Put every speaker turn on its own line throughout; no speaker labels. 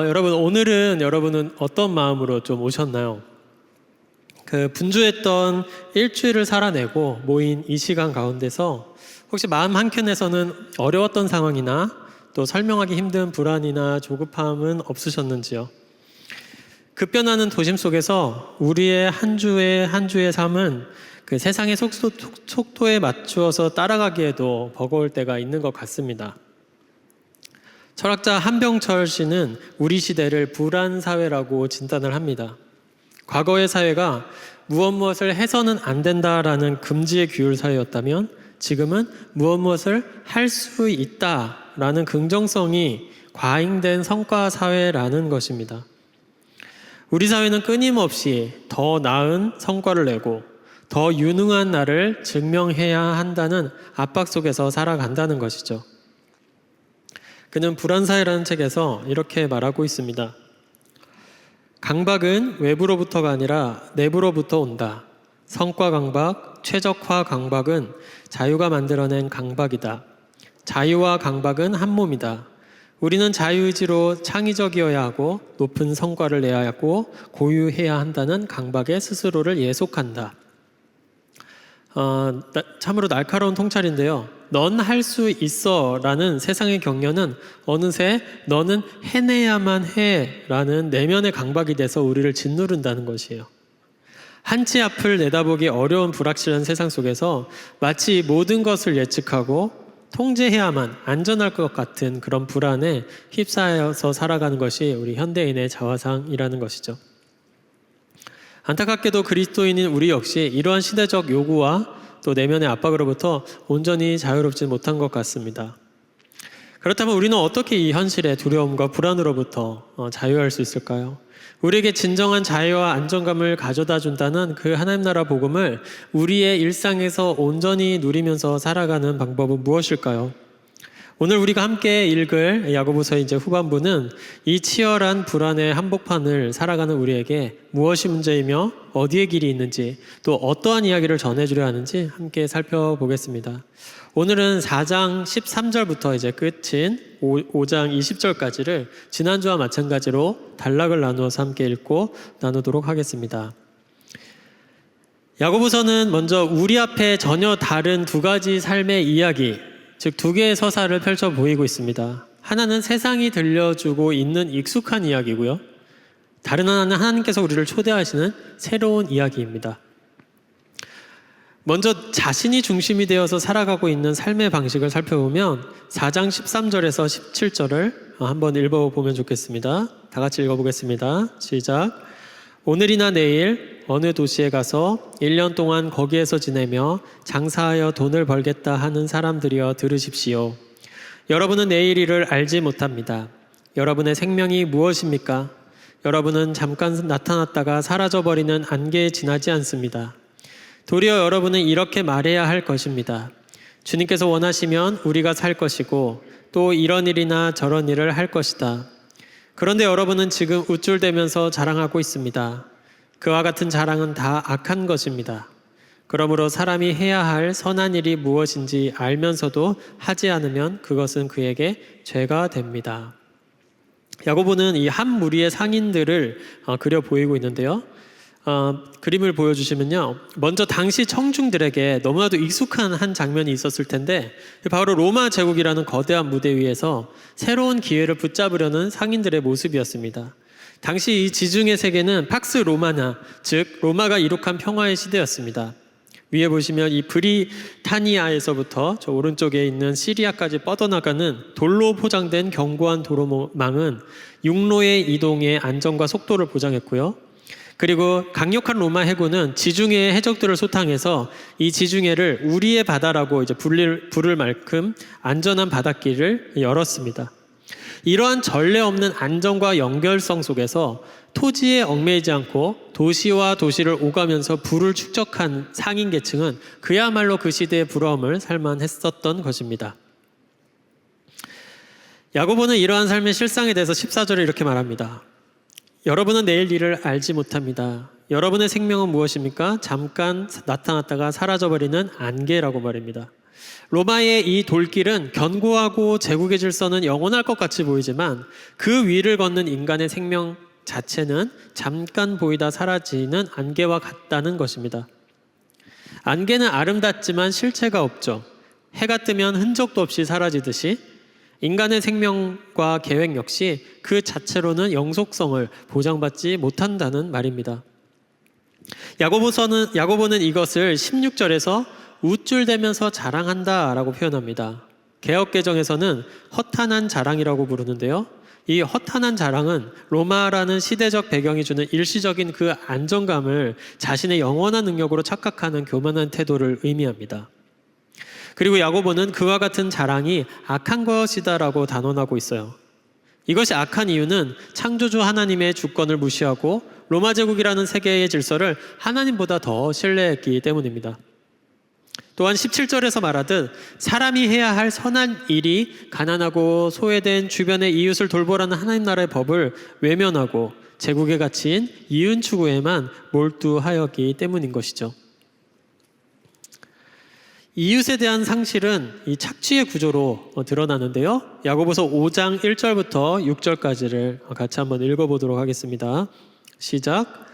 여러분, 오늘은 여러분은 어떤 마음으로 좀 오셨나요? 분주했던 일주일을 살아내고 모인 이 시간 가운데서 혹시 마음 한켠에서는 어려웠던 상황이나 또 설명하기 힘든 불안이나 조급함은 없으셨는지요? 급변하는 도심 속에서 우리의 한 주의 삶은 세상의 속도에 맞추어서 따라가기에도 버거울 때가 있는 것 같습니다. 철학자 한병철 씨는 우리 시대를 불안 사회라고 진단을 합니다. 과거의 사회가 무엇을 해서는 안 된다라는 금지의 규율 사회였다면 지금은 무엇을 할 수 있다라는 긍정성이 과잉된 성과 사회라는 것입니다. 우리 사회는 끊임없이 더 나은 성과를 내고 더 유능한 나를 증명해야 한다는 압박 속에서 살아간다는 것이죠. 그는 불안사회라는 책에서 이렇게 말하고 있습니다. 강박은 외부로부터가 아니라 내부로부터 온다. 성과 강박, 최적화 강박은 자유가 만들어낸 강박이다. 자유와 강박은 한 몸이다. 우리는 자유의지로 창의적이어야 하고 높은 성과를 내야 하고 고유해야 한다는 강박에 스스로를 예속한다. 참으로 날카로운 통찰인데요. 넌 할 수 있어 라는 세상의 격려는 어느새 너는 해내야만 해 라는 내면의 강박이 돼서 우리를 짓누른다는 것이에요. 한치 앞을 내다보기 어려운 불확실한 세상 속에서 마치 모든 것을 예측하고 통제해야만 안전할 것 같은 그런 불안에 휩싸여서 살아가는 것이 우리 현대인의 자화상이라는 것이죠. 안타깝게도 그리스도인인 우리 역시 이러한 시대적 요구와 또 내면의 압박으로부터 온전히 자유롭지 못한 것 같습니다. 그렇다면 우리는 어떻게 이 현실의 두려움과 불안으로부터 자유할 수 있을까요? 우리에게 진정한 자유와 안정감을 가져다 준다는 그 하나님 나라 복음을 우리의 일상에서 온전히 누리면서 살아가는 방법은 무엇일까요? 오늘 우리가 함께 읽을 야고보서의 이제 후반부는 이 치열한 불안의 한복판을 살아가는 우리에게 무엇이 문제이며 어디에 길이 있는지 또 어떠한 이야기를 전해주려 하는지 함께 살펴보겠습니다. 오늘은 4장 13절부터 이제 끝인 5장 20절까지를 지난주와 마찬가지로 단락을 나누어서 함께 읽고 나누도록 하겠습니다. 야고보서는 먼저 우리 앞에 전혀 다른 두 가지 삶의 이야기, 즉 두 개의 서사를 펼쳐 보이고 있습니다. 하나는 세상이 들려주고 있는 익숙한 이야기고요. 다른 하나는 하나님께서 우리를 초대하시는 새로운 이야기입니다. 먼저 자신이 중심이 되어서 살아가고 있는 삶의 방식을 살펴보면 4장 13절에서 17절을 한번 읽어보면 좋겠습니다. 다 같이 읽어보겠습니다. 시작. 오늘이나 내일 어느 도시에 가서 1년 동안 거기에서 지내며 장사하여 돈을 벌겠다 하는 사람들이여 들으십시오. 여러분은 내일 일을 알지 못합니다. 여러분의 생명이 무엇입니까? 여러분은 잠깐 나타났다가 사라져버리는 안개에 지나지 않습니다. 도리어 여러분은 이렇게 말해야 할 것입니다. 주님께서 원하시면 우리가 살 것이고 또 이런 일이나 저런 일을 할 것이다. 그런데 여러분은 지금 우쭐대면서 자랑하고 있습니다. 그와 같은 자랑은 다 악한 것입니다. 그러므로 사람이 해야 할 선한 일이 무엇인지 알면서도 하지 않으면 그것은 그에게 죄가 됩니다. 야고보는 이 한 무리의 상인들을 그려 보이고 있는데요. 그림을 보여주시면요. 먼저 당시 청중들에게 너무나도 익숙한 한 장면이 있었을 텐데 바로 로마 제국이라는 거대한 무대 위에서 새로운 기회를 붙잡으려는 상인들의 모습이었습니다. 당시 이 지중해 세계는 팍스 로마나, 즉 로마가 이룩한 평화의 시대였습니다. 위에 보시면 이 브리타니아에서부터 저 오른쪽에 있는 시리아까지 뻗어나가는 돌로 포장된 견고한 도로망은 육로의 이동의 안전과 속도를 보장했고요. 그리고 강력한 로마 해군은 지중해의 해적들을 소탕해서 이 지중해를 우리의 바다라고 이제 부를 만큼 안전한 바닷길을 열었습니다. 이러한 전례 없는 안정과 연결성 속에서 토지에 얽매이지 않고 도시와 도시를 오가면서 부를 축적한 상인 계층은 그야말로 그 시대의 부러움을 살만했었던 것입니다. 야고보는 이러한 삶의 실상에 대해서 14절에 이렇게 말합니다. 여러분은 내일 일을 알지 못합니다. 여러분의 생명은 무엇입니까? 잠깐 나타났다가 사라져버리는 안개라고 말입니다. 로마의 이 돌길은 견고하고 제국의 질서는 영원할 것 같이 보이지만 그 위를 걷는 인간의 생명 자체는 잠깐 보이다 사라지는 안개와 같다는 것입니다. 안개는 아름답지만 실체가 없죠. 해가 뜨면 흔적도 없이 사라지듯이 인간의 생명과 계획 역시 그 자체로는 영속성을 보장받지 못한다는 말입니다. 야고보는 이것을 16절에서 우쭐대면서 자랑한다라고 표현합니다. 개역개정에서는 허탄한 자랑이라고 부르는데요. 이 허탄한 자랑은 로마라는 시대적 배경이 주는 일시적인 그 안정감을 자신의 영원한 능력으로 착각하는 교만한 태도를 의미합니다. 그리고 야고보는 그와 같은 자랑이 악한 것이다라고 단언하고 있어요. 이것이 악한 이유는 창조주 하나님의 주권을 무시하고 로마 제국이라는 세계의 질서를 하나님보다 더 신뢰했기 때문입니다. 또한 17절에서 말하듯 사람이 해야 할 선한 일이 가난하고 소외된 주변의 이웃을 돌보라는 하나님 나라의 법을 외면하고 제국에 갇힌 이윤 추구에만 몰두하였기 때문인 것이죠. 이웃에 대한 상실은 이 착취의 구조로 드러나는데요. 야고보서 5장 1절부터 6절까지를 같이 한번 읽어보도록 하겠습니다. 시작.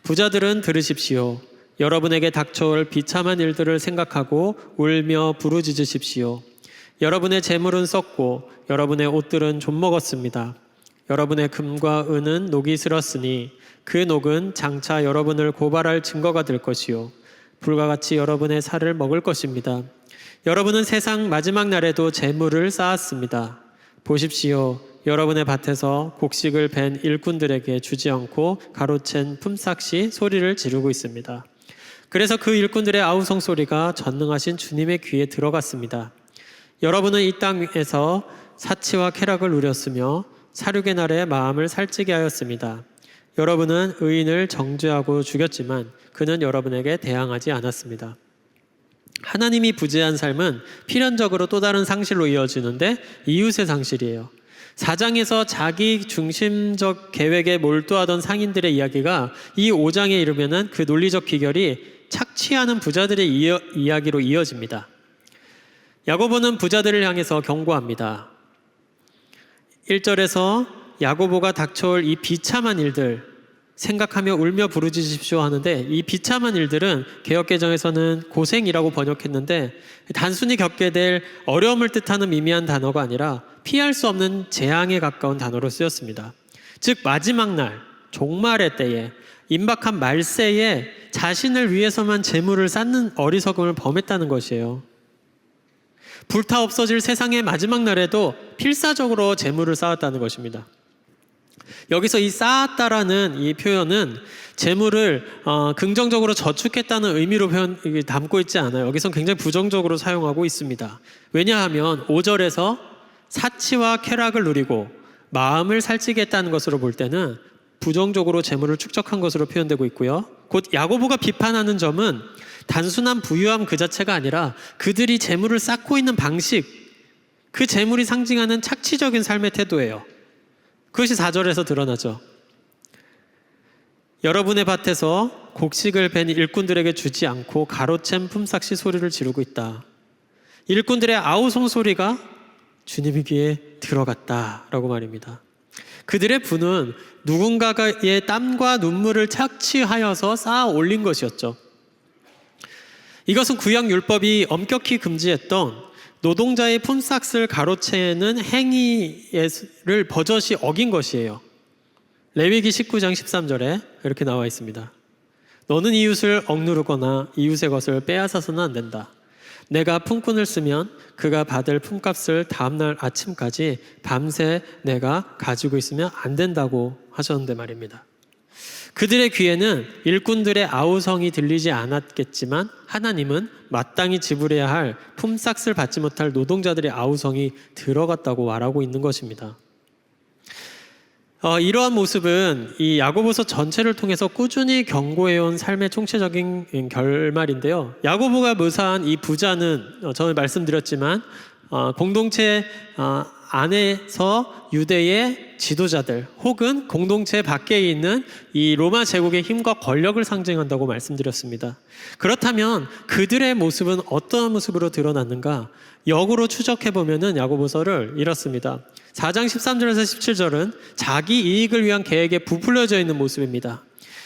부자들은 들으십시오. 여러분에게 닥쳐올 비참한 일들을 생각하고 울며 부르짖으십시오. 여러분의 재물은 썩고 여러분의 옷들은 좀먹었습니다. 여러분의 금과 은은 녹이 슬었으니 그 녹은 장차 여러분을 고발할 증거가 될 것이요 불과 같이 여러분의 살을 먹을 것입니다. 여러분은 세상 마지막 날에도 재물을 쌓았습니다. 보십시오. 여러분의 밭에서 곡식을 벤 일꾼들에게 주지 않고 가로챈 품삯이 소리를 지르고 있습니다. 그래서 그 일꾼들의 아우성 소리가 전능하신 주님의 귀에 들어갔습니다. 여러분은 이 땅에서 사치와 쾌락을 누렸으며 사륙의 날에 마음을 살찌게 하였습니다. 여러분은 의인을 정죄하고 죽였지만 그는 여러분에게 대항하지 않았습니다. 하나님이 부재한 삶은 필연적으로 또 다른 상실로 이어지는데 이웃의 상실이에요. 4장에서 자기 중심적 계획에 몰두하던 상인들의 이야기가 이 5장에 이르면은 그 논리적 귀결이 착취하는 부자들의 이야기로 이어집니다. 야고보는 부자들을 향해서 경고합니다. 1절에서 야고보가 닥쳐올 이 비참한 일들 생각하며 울며 부르짖으십시오 하는데 이 비참한 일들은 개역개정에서는 고생이라고 번역했는데 단순히 겪게 될 어려움을 뜻하는 미미한 단어가 아니라 피할 수 없는 재앙에 가까운 단어로 쓰였습니다. 즉 마지막 날 종말의 때에 임박한 말세에 자신을 위해서만 재물을 쌓는 어리석음을 범했다는 것이에요. 불타 없어질 세상의 마지막 날에도 필사적으로 재물을 쌓았다는 것입니다. 여기서 이 쌓았다라는 이 표현은 재물을 긍정적으로 저축했다는 의미로 담고 있지 않아요. 여기서는 굉장히 부정적으로 사용하고 있습니다. 왜냐하면 5절에서 사치와 쾌락을 누리고 마음을 살찌게 했다는 것으로 볼 때는 부정적으로 재물을 축적한 것으로 표현되고 있고요. 곧 야고보가 비판하는 점은 단순한 부유함 그 자체가 아니라 그들이 재물을 쌓고 있는 방식, 그 재물이 상징하는 착취적인 삶의 태도예요. 그것이 4절에서 드러나죠. 여러분의 밭에서 곡식을 벤 일꾼들에게 주지 않고 가로챈 품삯이 소리를 지르고 있다. 일꾼들의 아우성 소리가 주님의 귀에 들어갔다라고 말입니다. 그들의 분은 누군가의 땀과 눈물을 착취하여서 쌓아 올린 것이었죠. 이것은 구약 율법이 엄격히 금지했던 노동자의 품삯을 가로채는 행위를 버젓이 어긴 것이에요. 레위기 19장 13절에 이렇게 나와 있습니다. 너는 이웃을 억누르거나 이웃의 것을 빼앗아서는 안 된다. 내가 품꾼을 쓰면 그가 받을 품값을 다음날 아침까지 밤새 내가 가지고 있으면 안 된다고 하셨는데 말입니다. 그들의 귀에는 일꾼들의 아우성이 들리지 않았겠지만 하나님은 마땅히 지불해야 할 품삯을 받지 못할 노동자들의 아우성이 들어갔다고 말하고 있는 것입니다. 이러한 모습은 이 야고보서 전체를 통해서 꾸준히 경고해온 삶의 총체적인 결말인데요. 야고보가 묘사한 이 부자는 전에 말씀드렸지만 공동체 안에서 유대의 지도자들 혹은 공동체 밖에 있는 이 로마 제국의 힘과 권력을 상징한다고 말씀드렸습니다. 그렇다면 그들의 모습은 어떠한 모습으로 드러났는가? 역으로 추적해보면 야고보서를 이렇습니다. 4장 13절에서 17절은 자기 이익을 위한 계획에 부풀려져 있는 모습입니다.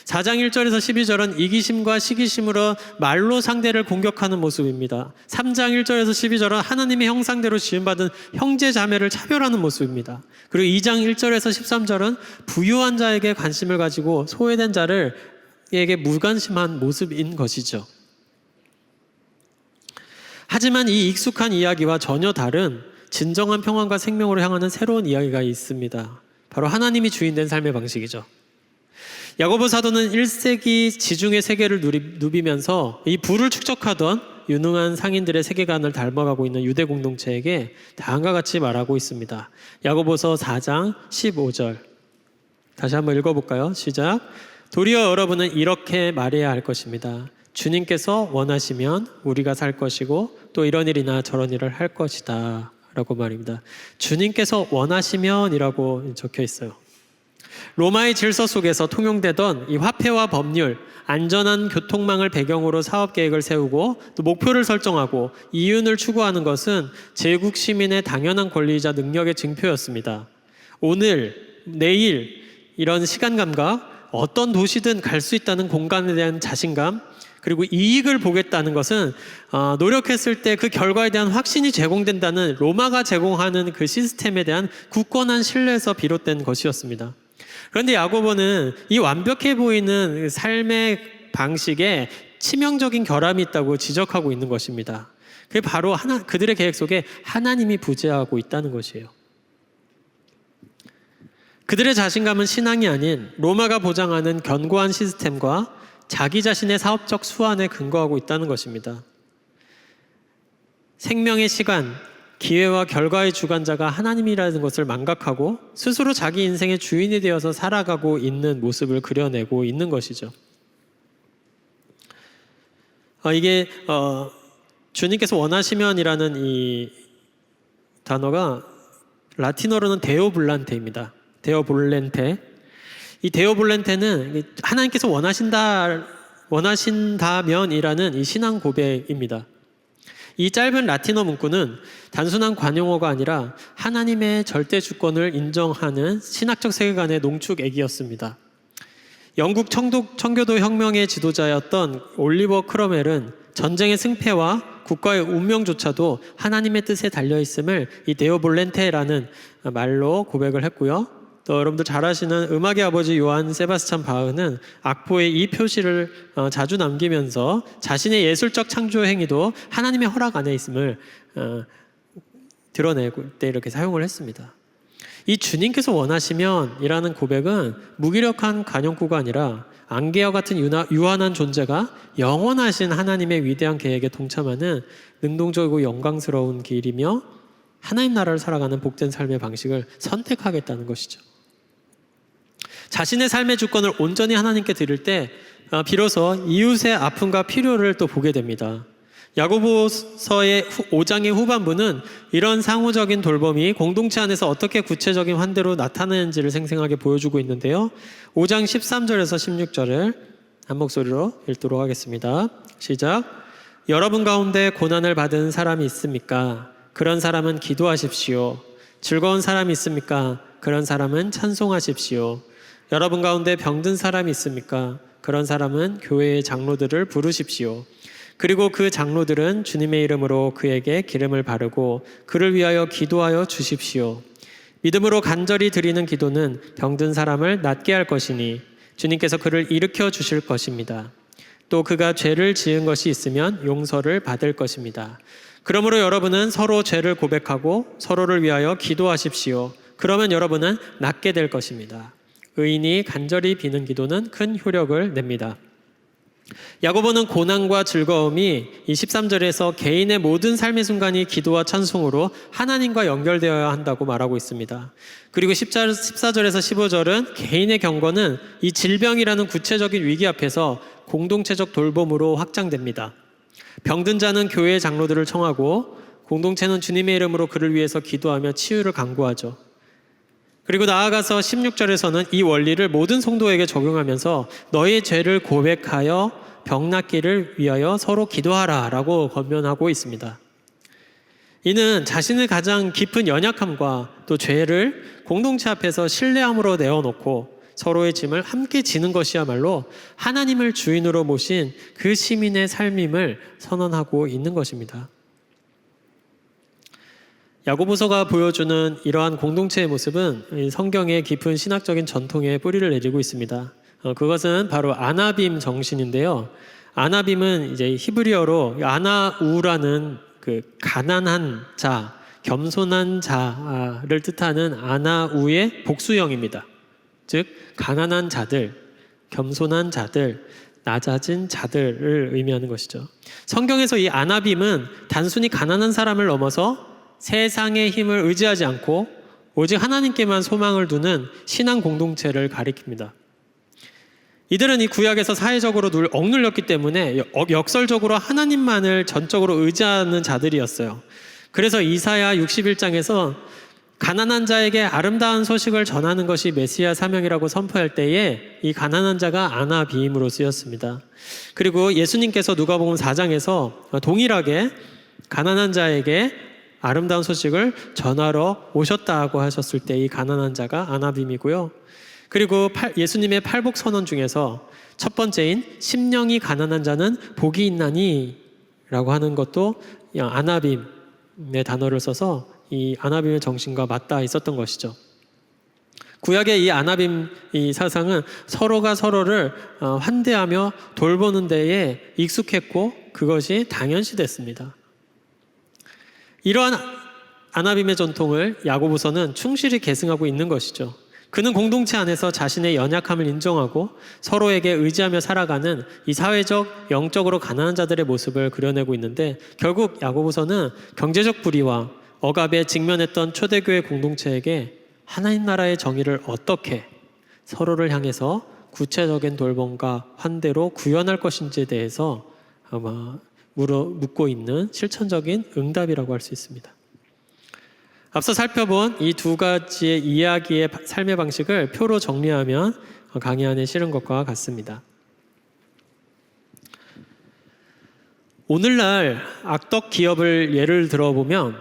4장 1절에서 12절은 이기심과 시기심으로 말로 상대를 공격하는 모습입니다. 3장 1절에서 12절은 하나님의 형상대로 지음받은 형제 자매를 차별하는 모습입니다. 그리고 2장 1절에서 13절은 부유한 자에게 관심을 가지고 소외된 자에게 무관심한 모습인 것이죠. 하지만 이 익숙한 이야기와 전혀 다른 진정한 평안과 생명으로 향하는 새로운 이야기가 있습니다. 바로 하나님이 주인된 삶의 방식이죠. 야고보 사도는 1세기 지중해 세계를 누비면서 이 부를 축적하던 유능한 상인들의 세계관을 닮아가고 있는 유대 공동체에게 다음과 같이 말하고 있습니다. 야고보서 4장 15절 다시 한번 읽어볼까요? 시작. 도리어 여러분은 이렇게 말해야 할 것입니다. 주님께서 원하시면 우리가 살 것이고 또 이런 일이나 저런 일을 할 것이다 라고 말입니다. 주님께서 원하시면 이라고 적혀 있어요. 로마의 질서 속에서 통용되던 이 화폐와 법률, 안전한 교통망을 배경으로 사업 계획을 세우고 또 목표를 설정하고 이윤을 추구하는 것은 제국 시민의 당연한 권리이자 능력의 증표였습니다. 오늘, 내일 이런 시간 감각, 어떤 도시든 갈 수 있다는 공간에 대한 자신감, 그리고 이익을 보겠다는 것은 노력했을 때 그 결과에 대한 확신이 제공된다는 로마가 제공하는 그 시스템에 대한 굳건한 신뢰에서 비롯된 것이었습니다. 그런데 야고보는 이 완벽해 보이는 삶의 방식에 치명적인 결함이 있다고 지적하고 있는 것입니다. 그게 바로 그들의 계획 속에 하나님이 부재하고 있다는 것이에요. 그들의 자신감은 신앙이 아닌 로마가 보장하는 견고한 시스템과 자기 자신의 사업적 수완에 근거하고 있다는 것입니다. 생명의 시간, 기회와 결과의 주관자가 하나님이라는 것을 망각하고 스스로 자기 인생의 주인이 되어서 살아가고 있는 모습을 그려내고 있는 것이죠. 이게 주님께서 원하시면이라는 이 단어가 라틴어로는 데오 볼란테입니다. 데오 볼렌테. 이 데오 볼렌테는 하나님께서 원하신다면이라는 이 신앙 고백입니다. 이 짧은 라틴어 문구는 단순한 관용어가 아니라 하나님의 절대 주권을 인정하는 신학적 세계관의 농축액이었습니다. 영국 청교도 혁명의 지도자였던 올리버 크로멜은 전쟁의 승패와 국가의 운명조차도 하나님의 뜻에 달려있음을 이 데오 볼렌테라는 말로 고백을 했고요. 또 여러분들 잘 아시는 음악의 아버지 요한 세바스찬 바흐는 악보에 이 표시를 자주 남기면서 자신의 예술적 창조 행위도 하나님의 허락 안에 있음을 드러내고 때 이렇게 사용을 했습니다. 이 주님께서 원하시면 이라는 고백은 무기력한 관용구가 아니라 안개와 같은 유한한 존재가 영원하신 하나님의 위대한 계획에 동참하는 능동적이고 영광스러운 길이며 하나님 나라를 살아가는 복된 삶의 방식을 선택하겠다는 것이죠. 자신의 삶의 주권을 온전히 하나님께 드릴 때 비로소 이웃의 아픔과 필요를 또 보게 됩니다. 야고보서의 5장의 후반부는 이런 상호적인 돌봄이 공동체 안에서 어떻게 구체적인 환대로 나타나는지를 생생하게 보여주고 있는데요. 5장 13절에서 16절을 한 목소리로 읽도록 하겠습니다. 시작. 여러분 가운데 고난을 받은 사람이 있습니까? 그런 사람은 기도하십시오. 즐거운 사람이 있습니까? 그런 사람은 찬송하십시오. 여러분 가운데 병든 사람이 있습니까? 그런 사람은 교회의 장로들을 부르십시오. 그리고 그 장로들은 주님의 이름으로 그에게 기름을 바르고 그를 위하여 기도하여 주십시오. 믿음으로 간절히 드리는 기도는 병든 사람을 낫게 할 것이니 주님께서 그를 일으켜 주실 것입니다. 또 그가 죄를 지은 것이 있으면 용서를 받을 것입니다. 그러므로 여러분은 서로 죄를 고백하고 서로를 위하여 기도하십시오. 그러면 여러분은 낫게 될 것입니다. 의인이 간절히 비는 기도는 큰 효력을 냅니다. 야고보는 고난과 즐거움이 이 13절에서 개인의 모든 삶의 순간이 기도와 찬송으로 하나님과 연결되어야 한다고 말하고 있습니다. 그리고 14절에서 15절은 개인의 경건은 이 질병이라는 구체적인 위기 앞에서 공동체적 돌봄으로 확장됩니다. 병든 자는 교회의 장로들을 청하고 공동체는 주님의 이름으로 그를 위해서 기도하며 치유를 간구하죠. 그리고 나아가서 16절에서는 이 원리를 모든 성도에게 적용하면서 너의 죄를 고백하여 병 낫기를 위하여 서로 기도하라 라고 권면하고 있습니다. 이는 자신의 가장 깊은 연약함과 또 죄를 공동체 앞에서 신뢰함으로 내어놓고 서로의 짐을 함께 지는 것이야말로 하나님을 주인으로 모신 그 시민의 삶임을 선언하고 있는 것입니다. 야고보서가 보여주는 이러한 공동체의 모습은 성경의 깊은 신학적인 전통에 뿌리를 내리고 있습니다. 그것은 바로 아나빔 정신인데요. 아나빔은 이제 히브리어로 아나우라는 그 가난한 자, 겸손한 자를 뜻하는 아나우의 복수형입니다. 즉 가난한 자들, 겸손한 자들, 낮아진 자들을 의미하는 것이죠. 성경에서 이 아나빔은 단순히 가난한 사람을 넘어서 세상의 힘을 의지하지 않고 오직 하나님께만 소망을 두는 신앙 공동체를 가리킵니다. 이들은 이 구약에서 사회적으로 늘 억눌렸기 때문에 역설적으로 하나님만을 전적으로 의지하는 자들이었어요. 그래서 이사야 61장에서 가난한 자에게 아름다운 소식을 전하는 것이 메시아 사명이라고 선포할 때에 이 가난한 자가 아나비임으로 쓰였습니다. 그리고 예수님께서 누가복음 4장에서 동일하게 가난한 자에게 아름다운 소식을 전하러 오셨다고 하셨을 때 이 가난한 자가 아나빔이고요. 그리고 예수님의 팔복 선언 중에서 첫 번째인 심령이 가난한 자는 복이 있나니 라고 하는 것도 아나빔의 단어를 써서 이 아나빔의 정신과 맞닿아 있었던 것이죠. 구약의 이 아나빔 이 사상은 서로가 서로를 환대하며 돌보는 데에 익숙했고 그것이 당연시됐습니다. 이러한 아나빔의 전통을 야고보서는 충실히 계승하고 있는 것이죠. 그는 공동체 안에서 자신의 연약함을 인정하고 서로에게 의지하며 살아가는 이 사회적, 영적으로 가난한 자들의 모습을 그려내고 있는데 결국 야고보서는 경제적 불의와 억압에 직면했던 초대교회 공동체에게 하나님 나라의 정의를 어떻게 서로를 향해서 구체적인 돌봄과 환대로 구현할 것인지에 대해서 아마 묻고 있는 실천적인 응답이라고 할 수 있습니다. 앞서 살펴본 이 두 가지의 이야기의 삶의 방식을 표로 정리하면 강의 안에 실은 것과 같습니다. 오늘날 악덕 기업을 예를 들어보면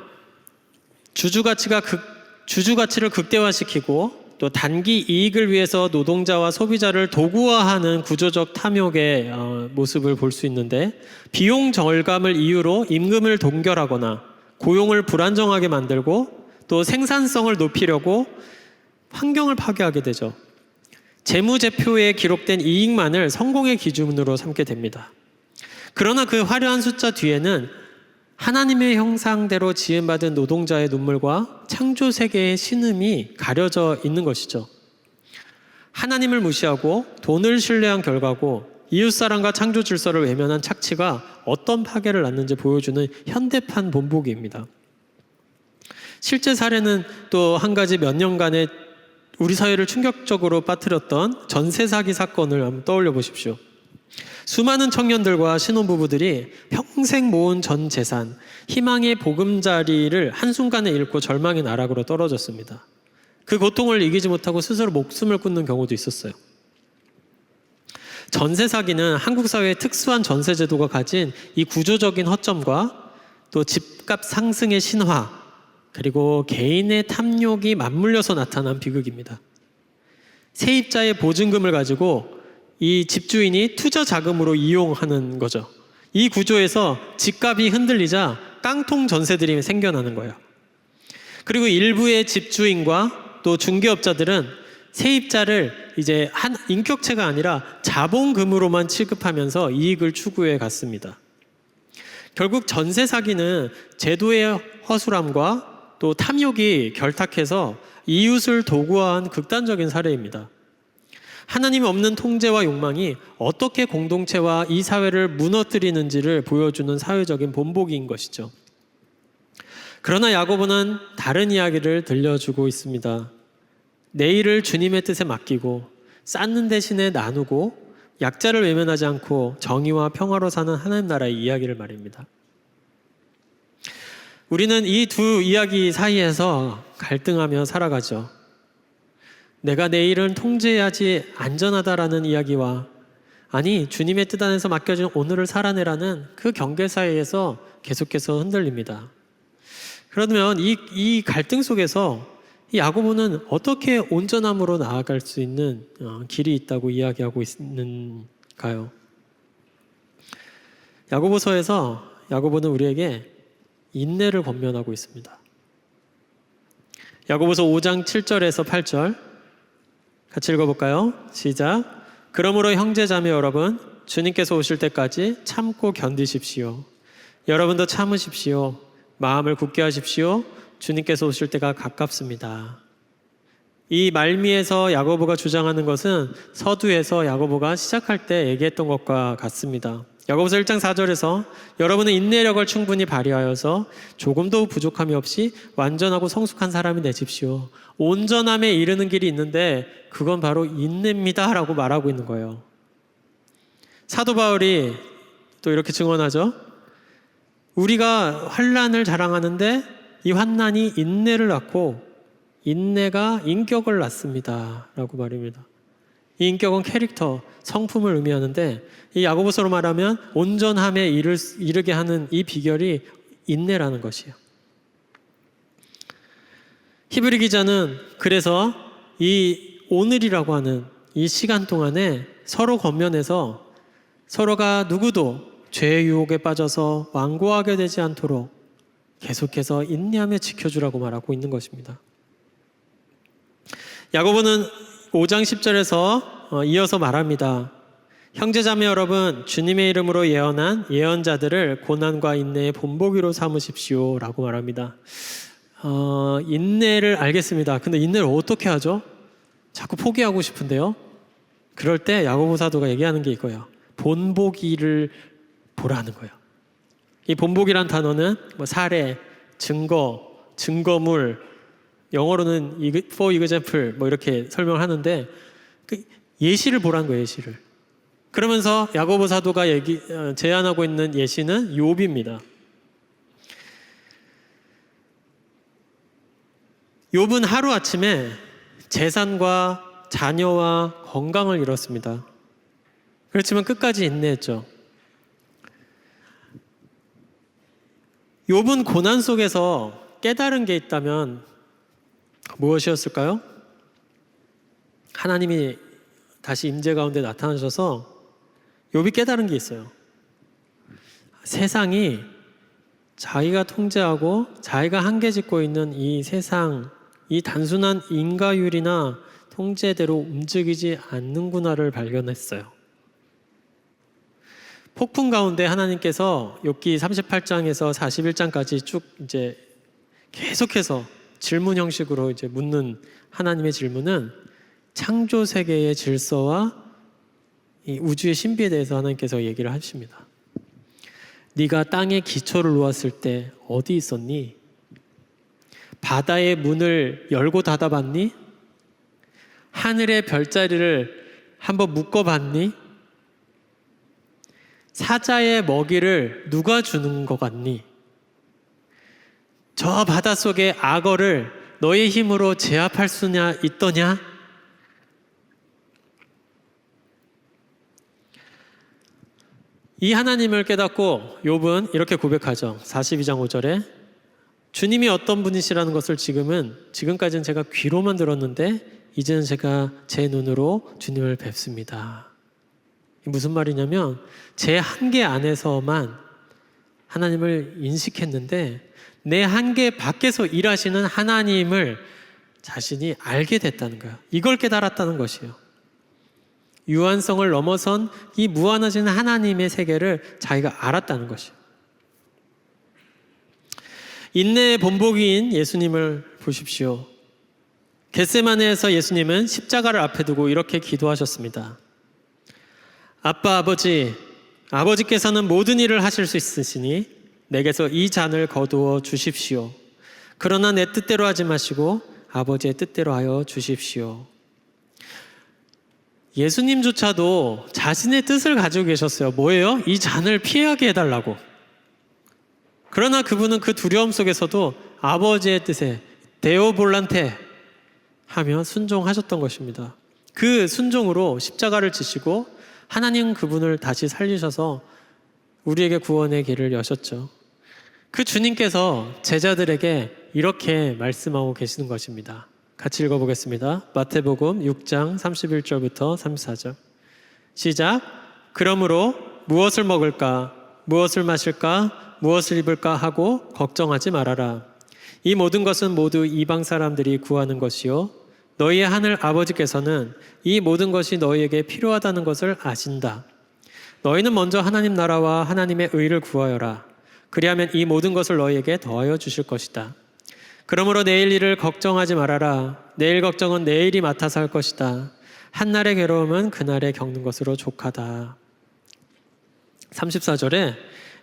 주주가치를 극대화시키고 또 단기 이익을 위해서 노동자와 소비자를 도구화하는 구조적 탐욕의 모습을 볼 수 있는데 비용 절감을 이유로 임금을 동결하거나 고용을 불안정하게 만들고 또 생산성을 높이려고 환경을 파괴하게 되죠. 재무제표에 기록된 이익만을 성공의 기준으로 삼게 됩니다. 그러나 그 화려한 숫자 뒤에는 하나님의 형상대로 지음받은 노동자의 눈물과 창조 세계의 신음이 가려져 있는 것이죠. 하나님을 무시하고 돈을 신뢰한 결과고 이웃사랑과 창조 질서를 외면한 착취가 어떤 파괴를 낳는지 보여주는 현대판 본보기입니다. 실제 사례는 또 한 가지 몇 년간의 우리 사회를 충격적으로 빠뜨렸던 전세 사기 사건을 한번 떠올려 보십시오. 수많은 청년들과 신혼부부들이 평생 모은 전 재산, 희망의 보금자리를 한순간에 잃고 절망의 나락으로 떨어졌습니다. 그 고통을 이기지 못하고 스스로 목숨을 끊는 경우도 있었어요. 전세 사기는 한국 사회의 특수한 전세 제도가 가진 이 구조적인 허점과 또 집값 상승의 신화, 그리고 개인의 탐욕이 맞물려서 나타난 비극입니다. 세입자의 보증금을 가지고 이 집주인이 투자 자금으로 이용하는 거죠. 이 구조에서 집값이 흔들리자 깡통 전세들이 생겨나는 거예요. 그리고 일부의 집주인과 또 중개업자들은 세입자를 이제 한 인격체가 아니라 자본금으로만 취급하면서 이익을 추구해 갔습니다. 결국 전세 사기는 제도의 허술함과 또 탐욕이 결탁해서 이웃을 도구화한 극단적인 사례입니다. 하나님 없는 통제와 욕망이 어떻게 공동체와 이 사회를 무너뜨리는지를 보여주는 사회적인 본보기인 것이죠. 그러나 야고보는 다른 이야기를 들려주고 있습니다. 내일을 주님의 뜻에 맡기고 쌓는 대신에 나누고 약자를 외면하지 않고 정의와 평화로 사는 하나님 나라의 이야기를 말입니다. 우리는 이 두 이야기 사이에서 갈등하며 살아가죠. 내가 내일은 통제해야지 안전하다라는 이야기와 아니 주님의 뜻 안에서 맡겨진 오늘을 살아내라는 그 경계 사이에서 계속해서 흔들립니다. 그러면 이 갈등 속에서 이 야고보는 어떻게 온전함으로 나아갈 수 있는 길이 있다고 이야기하고 있는가요? 야고보서에서 야고보는 우리에게 인내를 권면하고 있습니다. 야고보서 5장 7절에서 8절 같이 읽어볼까요? 시작. 그러므로 형제자매 여러분, 주님께서 오실 때까지 참고 견디십시오. 여러분도 참으십시오. 마음을 굳게 하십시오. 주님께서 오실 때가 가깝습니다. 이 말미에서 야고보가 주장하는 것은 서두에서 야고보가 시작할 때 얘기했던 것과 같습니다. 야고보서 1장 4절에서 여러분은 인내력을 충분히 발휘하여서 조금도 부족함이 없이 완전하고 성숙한 사람이 되십시오. 온전함에 이르는 길이 있는데 그건 바로 인내입니다 라고 말하고 있는 거예요. 사도 바울이 또 이렇게 증언하죠. 우리가 환난을 자랑하는데 이 환난이 인내를 낳고 인내가 인격을 낳습니다 라고 말입니다. 이 인격은 캐릭터, 성품을 의미하는데 이 야고보서로 말하면 온전함에 이르게 하는 이 비결이 인내라는 것이에요. 히브리 기자는 그래서 이 오늘이라고 하는 이 시간 동안에 서로 겉면에서 서로가 누구도 죄의 유혹에 빠져서 완고하게 되지 않도록 계속해서 인내하며 지켜주라고 말하고 있는 것입니다. 야고보는 5장 10절에서 이어서 말합니다. 형제자매 여러분, 주님의 이름으로 예언한 예언자들을 고난과 인내의 본보기로 삼으십시오 라고 말합니다. 인내를 알겠습니다. 근데 인내를 어떻게 하죠? 자꾸 포기하고 싶은데요. 그럴 때 야고보 사도가 얘기하는 게 이거예요. 본보기를 보라는 거예요. 이 본보기란 단어는 사례, 증거, 증거물, 영어로는 for example 뭐 이렇게 설명을 하는데 그 예시를 보라는 거예요. 예시를. 그러면서 야고보 사도가 제안하고 있는 예시는 욥입니다. 욥은 하루아침에 재산과 자녀와 건강을 잃었습니다. 그렇지만 끝까지 인내했죠. 욥은 고난 속에서 깨달은 게 있다면 무엇이었을까요? 하나님이 다시 임재 가운데 나타나셔서 욥이 깨달은 게 있어요. 세상이 자기가 통제하고 자기가 한계 짓고 있는 이 세상, 이 단순한 인과율이나 통제대로 움직이지 않는구나를 발견했어요. 폭풍 가운데 하나님께서 욥기 38장에서 41장까지 쭉 이제 계속해서 질문 형식으로 이제 묻는 하나님의 질문은 창조 세계의 질서와 이 우주의 신비에 대해서 하나님께서 얘기를 하십니다. 네가 땅에 기초를 놓았을 때 어디 있었니? 바다의 문을 열고 닫아봤니? 하늘의 별자리를 한번 묶어봤니? 사자의 먹이를 누가 주는 것 같니? 저 바닷속의 악어를 너의 힘으로 제압할 수냐 있더냐? 이 하나님을 깨닫고 욥은 이렇게 고백하죠. 42장 5절에 주님이 어떤 분이시라는 것을 지금까지는 제가 귀로만 들었는데 이제는 제가 제 눈으로 주님을 뵙습니다. 무슨 말이냐면 제 한계 안에서만 하나님을 인식했는데 내 한계 밖에서 일하시는 하나님을 자신이 알게 됐다는 거예요. 이걸 깨달았다는 것이에요. 유한성을 넘어선 이 무한하신 하나님의 세계를 자기가 알았다는 것이에요. 인내의 본보기인 예수님을 보십시오. 겟세마네에서 예수님은 십자가를 앞에 두고 이렇게 기도하셨습니다. 아빠 아버지께서는 모든 일을 하실 수 있으시니 내게서 이 잔을 거두어 주십시오. 그러나 내 뜻대로 하지 마시고 아버지의 뜻대로 하여 주십시오. 예수님조차도 자신의 뜻을 가지고 계셨어요. 뭐예요? 이 잔을 피하게 해달라고. 그러나 그분은 그 두려움 속에서도 아버지의 뜻에 데오 볼란테 하며 순종하셨던 것입니다. 그 순종으로 십자가를 지시고 하나님 그분을 다시 살리셔서 우리에게 구원의 길을 여셨죠. 그 주님께서 제자들에게 이렇게 말씀하고 계시는 것입니다. 같이 읽어보겠습니다. 마태복음 6장 31절부터 34절. 시작. 그러므로 무엇을 먹을까, 무엇을 마실까, 무엇을 입을까 하고 걱정하지 말아라. 이 모든 것은 모두 이방 사람들이 구하는 것이요 너희의 하늘 아버지께서는 이 모든 것이 너희에게 필요하다는 것을 아신다. 너희는 먼저 하나님 나라와 하나님의 의를 구하여라. 그리하면 이 모든 것을 너희에게 더하여 주실 것이다. 그러므로 내일 일을 걱정하지 말아라. 내일 걱정은 내일이 맡아서 할 것이다. 한날의 괴로움은 그날에 겪는 것으로 족하다. 34절에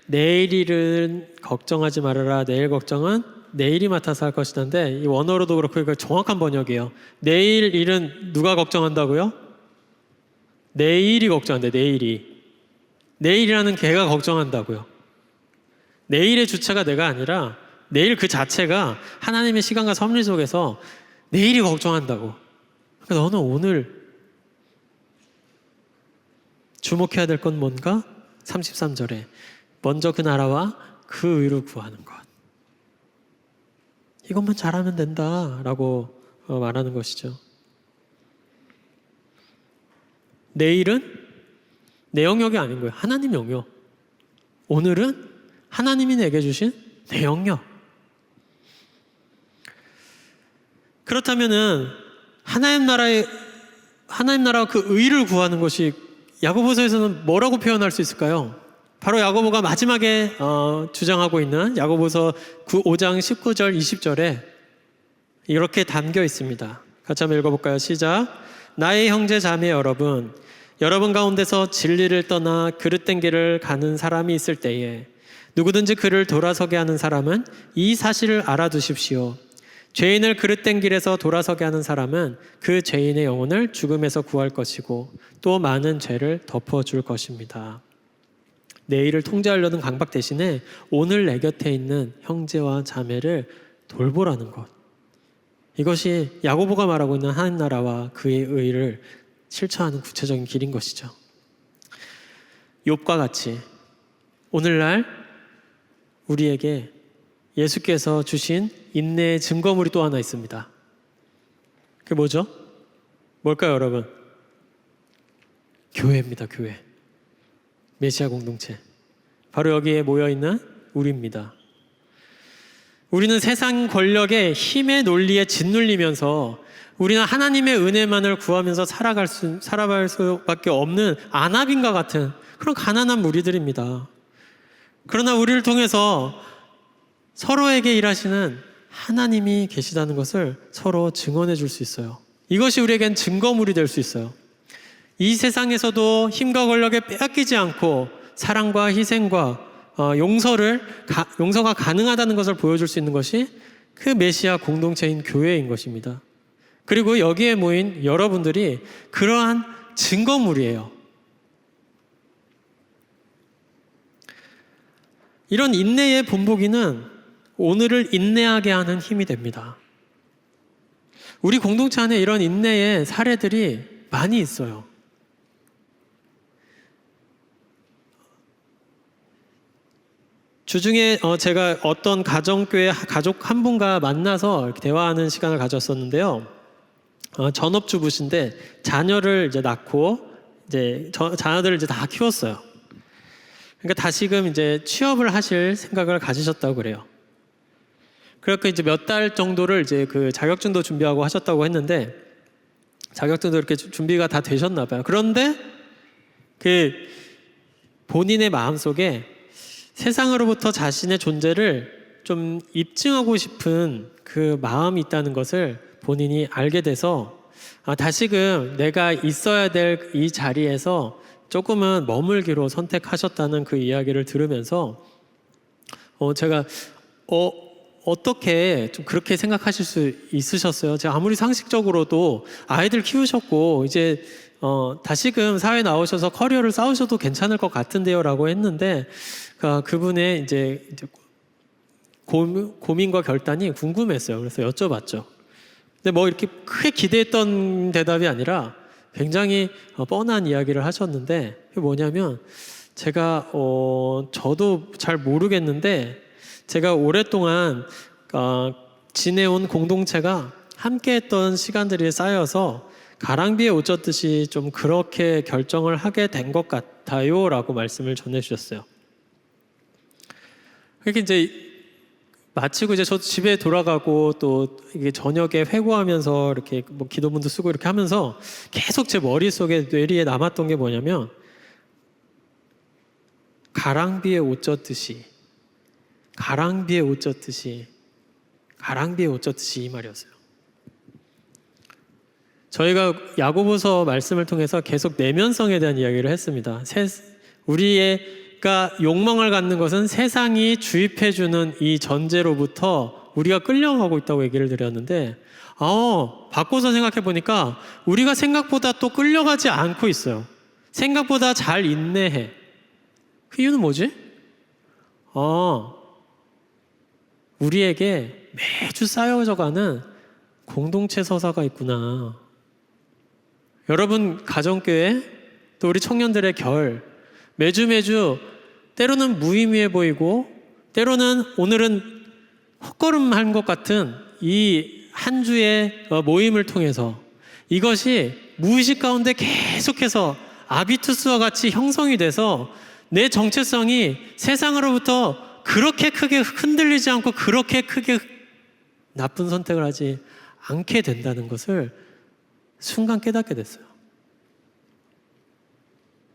내일 일은 걱정하지 말아라. 내일 걱정은 내일이 맡아서 할 것이다인데 이 원어로도 그렇고 이거 정확한 번역이에요. 내일 일은 누가 걱정한다고요? 내일이 걱정한대. 내일이라는 걔가 걱정한다고요. 내일의 주체가 내가 아니라 내일 그 자체가 하나님의 시간과 섭리 속에서 내일이 걱정한다고. 그러니까 너는 오늘 주목해야 될 건 뭔가? 33절에 먼저 그 나라와 그 의를 구하는 것. 이것만 잘하면 된다라고 말하는 것이죠. 내일은 내 영역이 아닌 거예요. 하나님 영역. 오늘은 하나님이 내게 주신 내 영역. 그렇다면은 하나님 나라와 그 의를 구하는 것이 야고보서에서는 뭐라고 표현할 수 있을까요? 바로 야고보가 마지막에 주장하고 있는 야고보서 5장 19절 20절에 이렇게 담겨 있습니다. 같이 한번 읽어볼까요? 시작. 나의 형제 자매 여러분 가운데서 진리를 떠나 그릇된 길을 가는 사람이 있을 때에 누구든지 그를 돌아서게 하는 사람은 이 사실을 알아두십시오. 죄인을 그릇된 길에서 돌아서게 하는 사람은 그 죄인의 영혼을 죽음에서 구할 것이고 또 많은 죄를 덮어줄 것입니다. 내일을 통제하려는 강박 대신에 오늘 내 곁에 있는 형제와 자매를 돌보라는 것. 이것이 야고보가 말하고 있는 하나님 나라와 그의 의를 실천하는 구체적인 길인 것이죠. 욥과 같이 오늘날 우리에게 예수께서 주신 인내의 증거물이 또 하나 있습니다. 그게 뭐죠? 뭘까요, 여러분? 교회입니다, 교회. 메시아 공동체. 바로 여기에 모여있는 우리입니다. 우리는 세상 권력의 힘의 논리에 짓눌리면서 우리는 하나님의 은혜만을 구하면서 살아갈 수밖에 없는 안압인과 같은 그런 가난한 무리들입니다. 그러나 우리를 통해서 서로에게 일하시는 하나님이 계시다는 것을 서로 증언해 줄 수 있어요. 이것이 우리에겐 증거물이 될 수 있어요. 이 세상에서도 힘과 권력에 빼앗기지 않고 사랑과 희생과 용서가 가능하다는 것을 보여줄 수 있는 것이 그 메시아 공동체인 교회인 것입니다. 그리고 여기에 모인 여러분들이 그러한 증거물이에요. 이런 인내의 본보기는 오늘을 인내하게 하는 힘이 됩니다. 우리 공동체 안에 이런 인내의 사례들이 많이 있어요. 주중에 제가 어떤 가정교회 가족 한 분과 만나서 이렇게 대화하는 시간을 가졌었는데요. 전업주부신데 자녀를 이제 낳고 자녀들을 이제 다 키웠어요. 그러니까 다시금 이제 취업을 하실 생각을 가지셨다고 그래요. 그래서 이제 몇 달 정도를 이제 그 자격증도 준비하고 하셨다고 했는데 자격증도 이렇게 준비가 다 되셨나 봐요. 그런데 그 본인의 마음속에 세상으로부터 자신의 존재를 좀 입증하고 싶은 그 마음이 있다는 것을 본인이 알게 돼서 다시금 내가 있어야 될 이 자리에서 조금은 머물기로 선택하셨다는 그 이야기를 들으면서 제가 어떻게 좀 그렇게 생각하실 수 있으셨어요? 제가 아무리 상식적으로도 아이들 키우셨고 이제 다시금 사회에 나오셔서 커리어를 쌓으셔도 괜찮을 것 같은데요 라고 했는데 그분의 이제 고민과 결단이 궁금했어요. 그래서 여쭤봤죠. 근데 뭐 이렇게 크게 기대했던 대답이 아니라 굉장히 뻔한 이야기를 하셨는데, 그게 뭐냐면 제가 저도 잘 모르겠는데 제가 오랫동안 지내온 공동체가 함께했던 시간들이 쌓여서 가랑비에 옷 젖듯이 좀 그렇게 결정을 하게 된 것 같아요라고 말씀을 전해주셨어요. 그렇게 이제 마치고 이제 저도 집에 돌아가고 또 이게 저녁에 회고하면서 이렇게 뭐 기도문도 쓰고 이렇게 하면서 계속 제 머릿속에 뇌리에 남았던 게 뭐냐면 가랑비에 옷 젖듯이, 가랑비에 옷 젖듯이, 가랑비에 옷 젖듯이 이 말이었어요. 저희가 야고보서 말씀을 통해서 계속 내면성에 대한 이야기를 했습니다. 우리가 욕망을 갖는 것은 세상이 주입해주는 이 전제로부터 우리가 끌려가고 있다고 얘기를 드렸는데, 바꿔서 생각해 보니까 우리가 생각보다 또 끌려가지 않고 있어요. 생각보다 잘 인내해. 그 이유는 뭐지? 우리에게 매주 쌓여져가는 공동체 서사가 있구나. 여러분 가정교회, 또 우리 청년들의 결, 매주 때로는 무의미해 보이고 때로는 오늘은 헛걸음한 것 같은 이 한 주의 모임을 통해서 이것이 무의식 가운데 계속해서 아비투스와 같이 형성이 돼서 내 정체성이 세상으로부터 그렇게 크게 흔들리지 않고 그렇게 크게 나쁜 선택을 하지 않게 된다는 것을 순간 깨닫게 됐어요.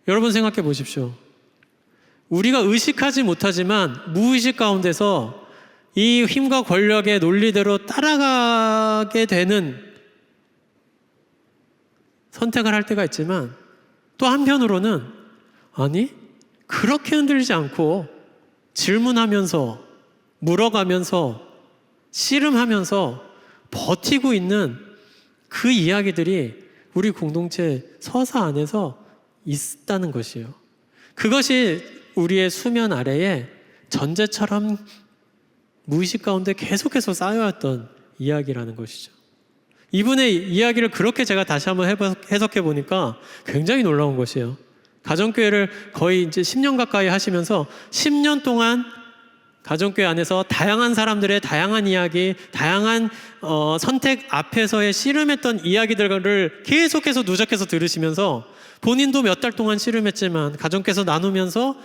여러분 생각해 보십시오. 우리가 의식하지 못하지만 무의식 가운데서 이 힘과 권력의 논리대로 따라가게 되는 선택을 할 때가 있지만, 또 한편으로는 아니, 그렇게 흔들리지 않고 질문하면서 물어가면서 씨름하면서 버티고 있는 그 이야기들이 우리 공동체 서사 안에서 있다는 것이에요. 그것이 우리의 수면 아래에 전제처럼 무의식 가운데 계속해서 쌓여왔던 이야기라는 것이죠. 이분의 이야기를 그렇게 제가 다시 한번 해석해 보니까 굉장히 놀라운 것이에요. 가정교회를 거의 이제 10년 가까이 하시면서 10년 동안 가정교회 안에서 다양한 사람들의 다양한 이야기, 다양한 선택 앞에서의 씨름했던 이야기들을 계속해서 누적해서 들으시면서 본인도 몇 달 동안 씨름했지만 가정께서 나누면서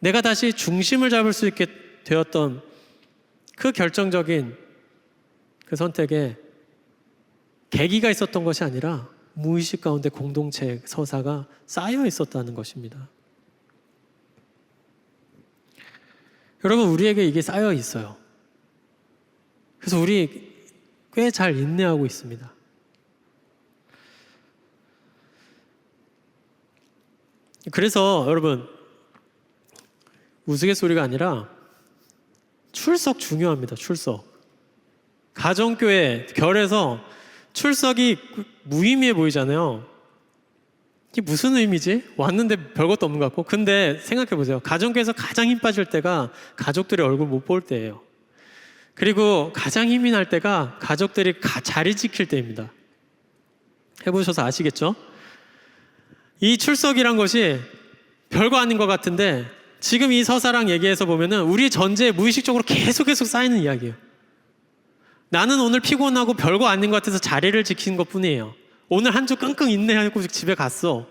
내가 다시 중심을 잡을 수 있게 되었던 그 결정적인 그 선택에 계기가 있었던 것이 아니라 무의식 가운데 공동체 서사가 쌓여 있었다는 것입니다. 여러분, 우리에게 이게 쌓여 있어요. 그래서 우리 꽤 잘 인내하고 있습니다. 그래서 여러분, 우스갯소리가 아니라 출석 중요합니다. 출석. 가정교회 결에서 출석이 무의미해 보이잖아요. 이게 무슨 의미지? 왔는데 별것도 없는 것 같고. 근데 생각해 보세요. 가정교회에서 가장 힘 빠질 때가 가족들의 얼굴 못 볼 때예요. 그리고 가장 힘이 날 때가 가족들이 자리 지킬 때입니다. 해보셔서 아시겠죠? 이 출석이란 것이 별거 아닌 것 같은데 지금 이 서사랑 얘기해서 보면은 우리 전제에 무의식적으로 계속 쌓이는 이야기예요. 나는 오늘 피곤하고 별거 아닌 것 같아서 자리를 지킨 것 뿐이에요. 오늘 한 주 끙끙 인내하고 집에 갔어.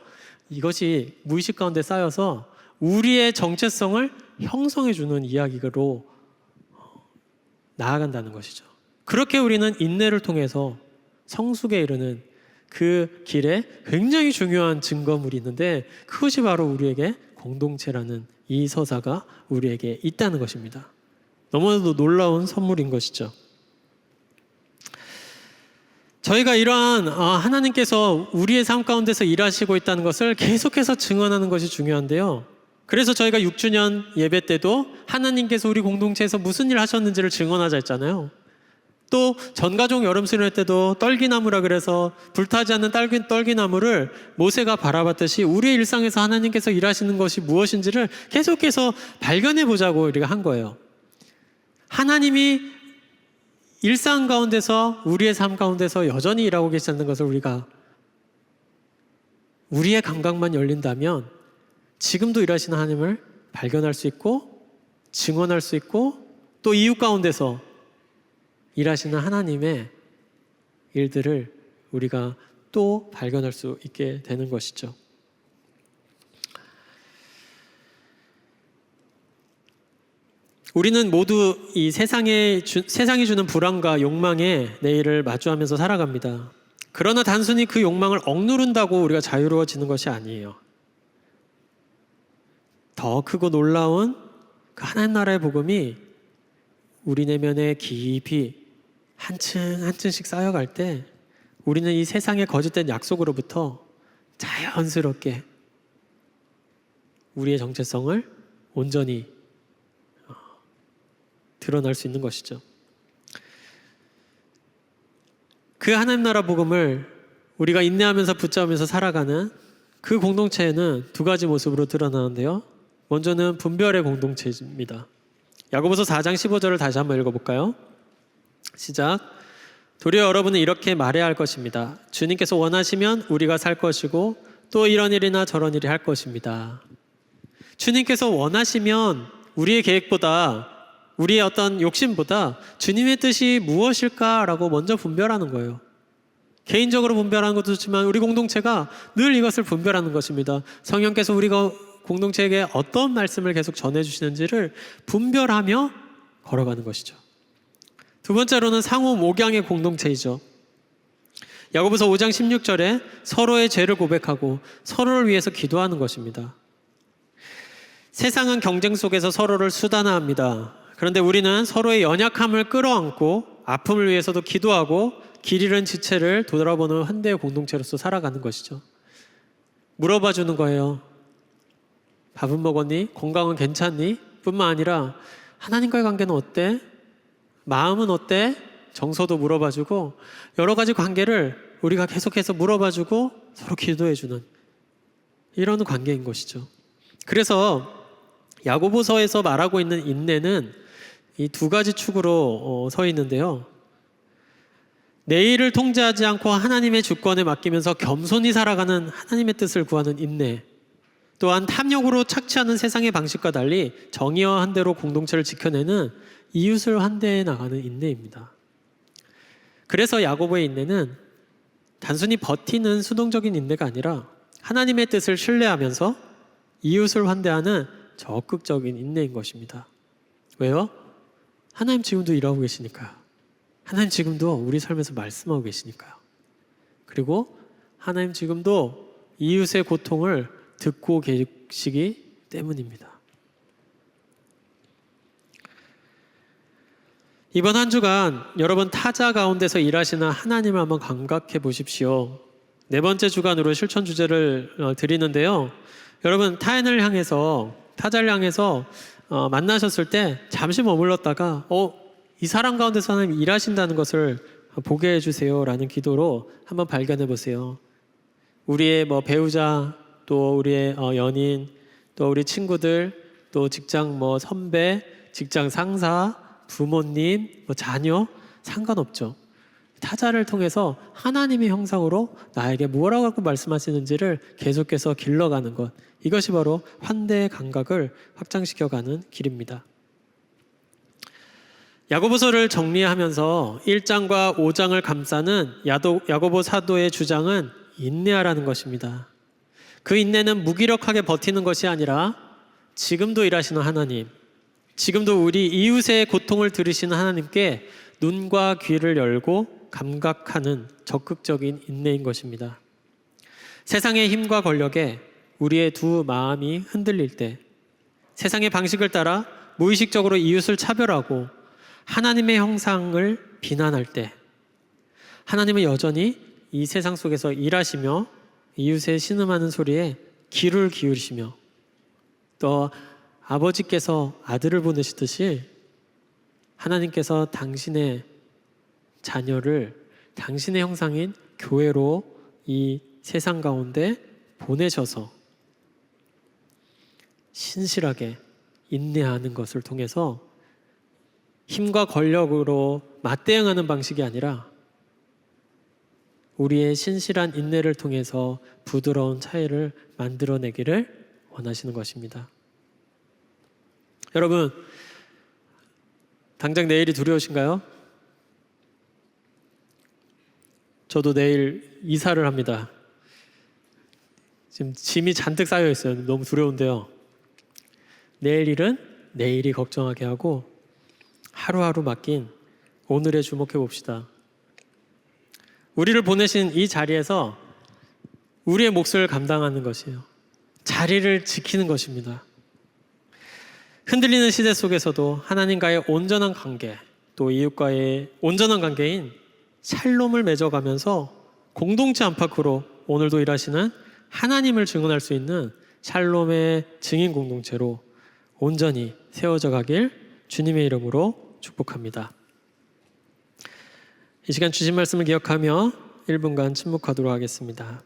이것이 무의식 가운데 쌓여서 우리의 정체성을 형성해주는 이야기로 나아간다는 것이죠. 그렇게 우리는 인내를 통해서 성숙에 이르는 그 길에 굉장히 중요한 증거물이 있는데, 그것이 바로 우리에게 공동체라는 이 서사가 우리에게 있다는 것입니다. 너무나도 놀라운 선물인 것이죠. 저희가 이러한 하나님께서 우리의 삶 가운데서 일하시고 있다는 것을 계속해서 증언하는 것이 중요한데요. 그래서 저희가 6주년 예배 때도 하나님께서 우리 공동체에서 무슨 일 하셨는지를 증언하자 했잖아요. 또 전가족 여름 수련회 때도 떨기나무라 그래서 불타지 않는 떨기나무를 모세가 바라봤듯이 우리의 일상에서 하나님께서 일하시는 것이 무엇인지를 계속해서 발견해 보자고 우리가 한 거예요. 하나님이 일상 가운데서 우리의 삶 가운데서 여전히 일하고 계시다는 것을 우리가 우리의 감각만 열린다면 지금도 일하시는 하나님을 발견할 수 있고 증언할 수 있고 또 이웃 가운데서 일하시는 하나님의 일들을 우리가 또 발견할 수 있게 되는 것이죠. 우리는 모두 이 세상이 주는 불안과 욕망에 내일을 마주하면서 살아갑니다. 그러나 단순히 그 욕망을 억누른다고 우리가 자유로워지는 것이 아니에요. 더 크고 놀라운 그 하나님 나라의 복음이 우리 내면에 깊이 한 층 한 층씩 쌓여갈 때 우리는 이 세상의 거짓된 약속으로부터 자연스럽게 우리의 정체성을 온전히 드러날 수 있는 것이죠. 그 하나님 나라 복음을 우리가 인내하면서 붙잡으면서 살아가는 그 공동체에는 두 가지 모습으로 드러나는데요. 먼저는 분별의 공동체입니다. 야고보서 4장 15절을 다시 한번 읽어볼까요? 시작. 도리어 여러분은 이렇게 말해야 할 것입니다. 주님께서 원하시면 우리가 살 것이고 또 이런 일이나 저런 일이 할 것입니다. 주님께서 원하시면 우리의 계획보다 우리의 어떤 욕심보다 주님의 뜻이 무엇일까라고 먼저 분별하는 거예요. 개인적으로 분별하는 것도 좋지만 우리 공동체가 늘 이것을 분별하는 것입니다. 성령께서 우리가 공동체에게 어떤 말씀을 계속 전해주시는지를 분별하며 걸어가는 것이죠. 두 번째로는 상호 목양의 공동체이죠. 야고보서 5장 16절에 서로의 죄를 고백하고 서로를 위해서 기도하는 것입니다. 세상은 경쟁 속에서 서로를 수단화합니다. 그런데 우리는 서로의 연약함을 끌어안고 아픔을 위해서도 기도하고 길 잃은 지체를 돌아보는 한대의 공동체로서 살아가는 것이죠. 물어봐 주는 거예요. 밥은 먹었니? 건강은 괜찮니? 뿐만 아니라 하나님과의 관계는 어때? 마음은 어때? 정서도 물어봐주고 여러 가지 관계를 우리가 계속해서 물어봐주고 서로 기도해주는 이런 관계인 것이죠. 그래서 야고보서에서 말하고 있는 인내는 이 두 가지 축으로 서 있는데요. 내일을 통제하지 않고 하나님의 주권에 맡기면서 겸손히 살아가는 하나님의 뜻을 구하는 인내, 또한 탐욕으로 착취하는 세상의 방식과 달리 정의와 한대로 공동체를 지켜내는 이웃을 환대해 나가는 인내입니다. 그래서 야고보의 인내는 단순히 버티는 수동적인 인내가 아니라 하나님의 뜻을 신뢰하면서 이웃을 환대하는 적극적인 인내인 것입니다. 왜요? 하나님 지금도 일하고 계시니까요. 하나님 지금도 우리 삶에서 말씀하고 계시니까요. 그리고 하나님 지금도 이웃의 고통을 듣고 계시기 때문입니다. 이번 한 주간 여러분 타자 가운데서 일하시는 하나님을 한번 감각해 보십시오. 네 번째 주간으로 실천 주제를 드리는데요. 여러분 타자를 향해서 만나셨을 때 잠시 머물렀다가 이 사람 가운데서 하나님 일하신다는 것을 보게 해주세요 라는 기도로 한번 발견해 보세요. 우리의 배우자, 또 우리의 연인, 또 우리 친구들, 또 직장 선배, 직장 상사, 부모님, 자녀 상관없죠. 타자를 통해서 하나님의 형상으로 나에게 뭐라고 말씀하시는지를 계속해서 길러가는 것, 이것이 바로 환대의 감각을 확장시켜가는 길입니다. 야고보서를 정리하면서 1장과 5장을 감싸는 야고보 사도의 주장은 인내하라는 것입니다. 그 인내는 무기력하게 버티는 것이 아니라 지금도 일하시는 하나님, 지금도 우리 이웃의 고통을 들으시는 하나님께 눈과 귀를 열고 감각하는 적극적인 인내인 것입니다. 세상의 힘과 권력에 우리의 두 마음이 흔들릴 때, 세상의 방식을 따라 무의식적으로 이웃을 차별하고 하나님의 형상을 비난할 때, 하나님은 여전히 이 세상 속에서 일하시며 이웃의 신음하는 소리에 귀를 기울이시며, 또 아버지께서 아들을 보내시듯이 하나님께서 당신의 자녀를 당신의 형상인 교회로 이 세상 가운데 보내셔서 신실하게 인내하는 것을 통해서 힘과 권력으로 맞대응하는 방식이 아니라 우리의 신실한 인내를 통해서 부드러운 차이를 만들어내기를 원하시는 것입니다. 여러분, 당장 내일이 두려우신가요? 저도 내일 이사를 합니다. 지금 짐이 잔뜩 쌓여 있어요. 너무 두려운데요. 내일 일은 내일이 걱정하게 하고 하루하루 맡긴 오늘에 주목해 봅시다. 우리를 보내신 이 자리에서 우리의 몫을 감당하는 것이에요. 자리를 지키는 것입니다. 흔들리는 시대 속에서도 하나님과의 온전한 관계, 또 이웃과의 온전한 관계인 샬롬을 맺어가면서 공동체 안팎으로 오늘도 일하시는 하나님을 증언할 수 있는 샬롬의 증인 공동체로 온전히 세워져 가길 주님의 이름으로 축복합니다. 이 시간 주신 말씀을 기억하며 1분간 침묵하도록 하겠습니다.